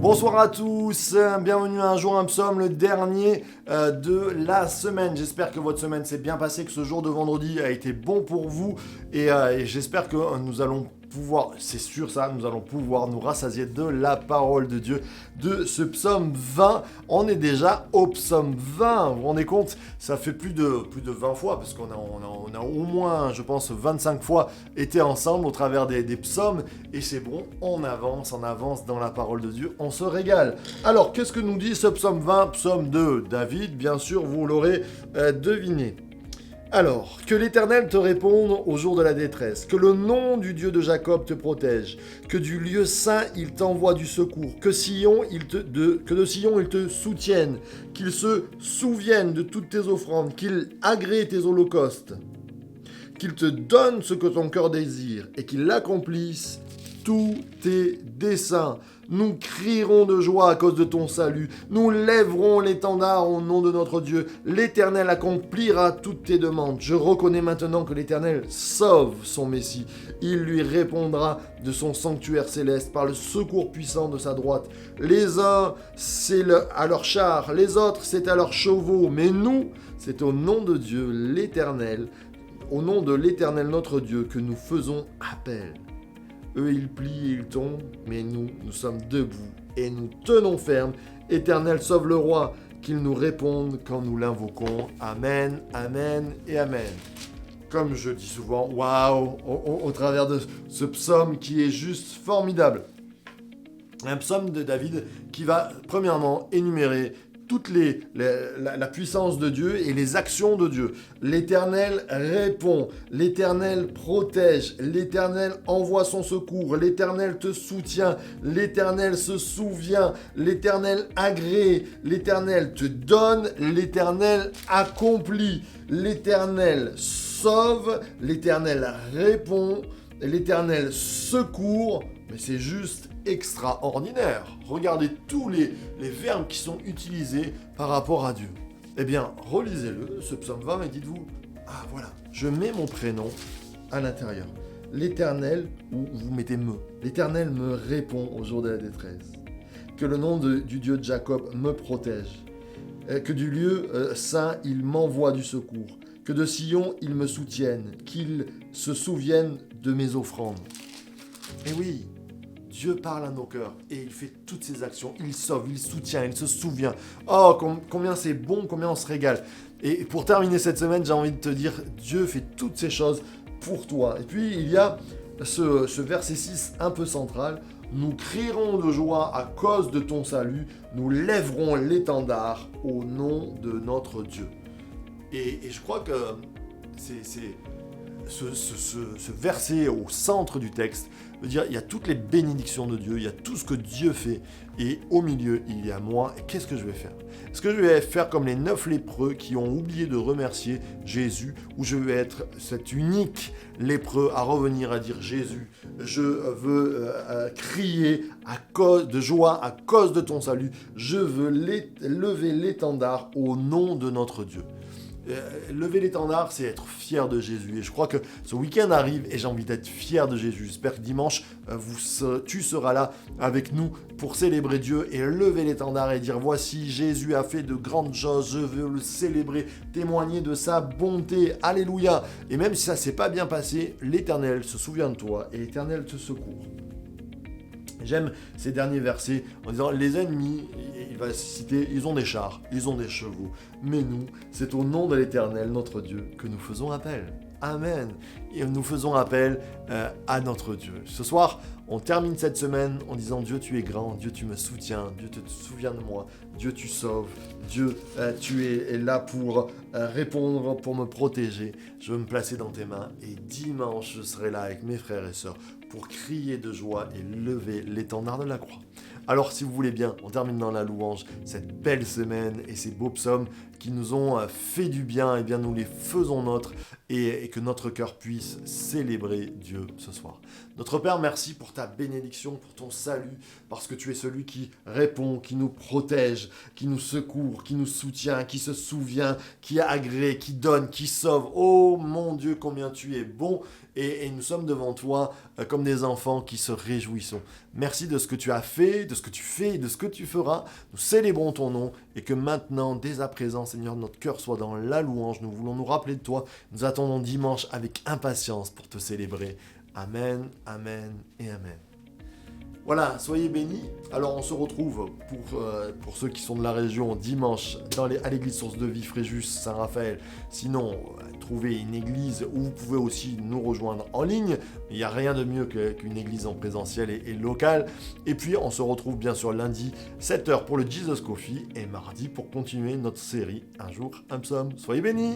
Bonsoir à tous, bienvenue à Un jour un psaume, le dernier de la semaine. J'espère que votre semaine s'est bien passée, que ce jour de vendredi a été bon pour vous et j'espère que nous allons pouvoir, c'est sûr ça, nous allons pouvoir nous rassasier de la parole de Dieu, de ce psaume 20. On est déjà au psaume 20, vous vous rendez compte? Ça fait plus de 20 fois, parce qu'on a au moins, je pense, 25 fois été ensemble au travers des psaumes, et c'est bon, on avance dans la parole de Dieu, on se régale. Alors, qu'est-ce que nous dit ce psaume 20? Psaume de David, bien sûr, vous l'aurez deviné. Alors, que l'Éternel te réponde au jour de la détresse, que le nom du Dieu de Jacob te protège, que du lieu saint il t'envoie du secours, que de Sion il te soutienne, qu'il se souvienne de toutes tes offrandes, qu'il agrée tes holocaustes, qu'il te donne ce que ton cœur désire et qu'il accomplisse tous tes desseins. Nous crierons de joie à cause de ton salut. Nous lèverons l'étendard au nom de notre Dieu. L'Éternel accomplira toutes tes demandes. Je reconnais maintenant que l'Éternel sauve son Messie. Il lui répondra de son sanctuaire céleste par le secours puissant de sa droite. Les uns, c'est à leurs chars. Les autres, c'est à leurs chevaux. Mais nous, c'est au nom de Dieu, l'Éternel, au nom de l'Éternel notre Dieu, que nous faisons appel. Eux, ils plient et ils tombent, mais nous sommes debout et nous tenons ferme. Éternel, sauve le roi, qu'il nous réponde quand nous l'invoquons. Amen, amen et amen. Comme je dis souvent, waouh, au travers de ce psaume qui est juste formidable. Un psaume de David qui va, premièrement, énumérer toute la puissance de Dieu et les actions de Dieu. L'Éternel répond, l'Éternel protège, l'Éternel envoie son secours, l'Éternel te soutient, l'Éternel se souvient, l'Éternel agrée, l'Éternel te donne, l'Éternel accomplit, l'Éternel sauve, l'Éternel répond, l'Éternel secourt, mais c'est juste extraordinaire. Regardez tous les verbes qui sont utilisés par rapport à Dieu. Eh bien, relisez-le, ce psaume 20, et dites-vous, ah voilà, je mets mon prénom à l'intérieur. L'Éternel, ou vous mettez me, l'Éternel me répond au jour de la détresse. Que le nom du Dieu de Jacob me protège. Que du lieu saint, il m'envoie du secours. Que de Sion, il me soutienne. Qu'il se souvienne de mes offrandes. Et oui, Dieu parle à nos cœurs et il fait toutes ses actions. Il sauve, il soutient, il se souvient. Oh, combien c'est bon, combien on se régale. Et pour terminer cette semaine, j'ai envie de te dire, Dieu fait toutes ces choses pour toi. Et puis, il y a ce verset 6 un peu central. Nous crierons de joie à cause de ton salut. Nous lèverons l'étendard au nom de notre Dieu. Et je crois que c'est ce verset au centre du texte veut dire il y a toutes les bénédictions de Dieu, il y a tout ce que Dieu fait, et au milieu il y a moi, et qu'est-ce que je vais faire? Est-ce que je vais faire comme les 9 lépreux qui ont oublié de remercier Jésus, ou je vais être cet unique lépreux à revenir à dire Jésus, je veux crier de joie à cause de ton salut, je veux lever l'étendard au nom de notre Dieu. Lever l'étendard, c'est être fier de Jésus. Et je crois que ce week-end arrive et j'ai envie d'être fier de Jésus. J'espère que dimanche, tu seras là avec nous pour célébrer Dieu et lever l'étendard et dire voici, Jésus a fait de grandes choses, je veux le célébrer, témoigner de sa bonté. Alléluia. Et même si ça ne s'est pas bien passé, l'Éternel se souvient de toi et l'Éternel te secourt. J'aime ces derniers versets en disant les ennemis, il va citer, ils ont des chars, ils ont des chevaux, mais nous, c'est au nom de l'Éternel, notre Dieu, que nous faisons appel. Amen. Et nous faisons appel à notre Dieu. Ce soir, on termine cette semaine en disant Dieu, tu es grand, Dieu, tu me soutiens, Dieu, tu te souviens de moi, Dieu, tu sauves, Dieu, tu es là pour répondre, pour me protéger. Je veux me placer dans tes mains et dimanche, je serai là avec mes frères et sœurs pour crier de joie et lever l'étendard de la croix. Alors, si vous voulez bien, on termine dans la louange, cette belle semaine et ces beaux psaumes qui nous ont fait du bien, et bien nous les faisons nôtres et que notre cœur puisse célébrer Dieu ce soir. Notre Père, merci pour ta ta bénédiction, pour ton salut, parce que tu es celui qui répond, qui nous protège, qui nous secourt, qui nous soutient, qui se souvient, qui agrée, qui donne, qui sauve. Oh mon Dieu, combien tu es bon, et nous sommes devant toi comme des enfants qui se réjouissons. Merci de ce que tu as fait, de ce que tu fais et de ce que tu feras. Nous célébrons ton nom et que maintenant, dès à présent, Seigneur, notre cœur soit dans la louange. Nous voulons nous rappeler de toi. Nous attendons dimanche avec impatience pour te célébrer. Amen, amen et amen. Voilà, soyez bénis. Alors on se retrouve pour ceux qui sont de la région dimanche à l'église Source de Vie Fréjus Saint-Raphaël. Sinon, trouvez une église où vous pouvez aussi nous rejoindre en ligne. Il n'y a rien de mieux qu'une église en présentiel et locale. Et puis on se retrouve bien sûr lundi 7h pour le Jesus Coffee et mardi pour continuer notre série Un jour un psaume. Soyez bénis.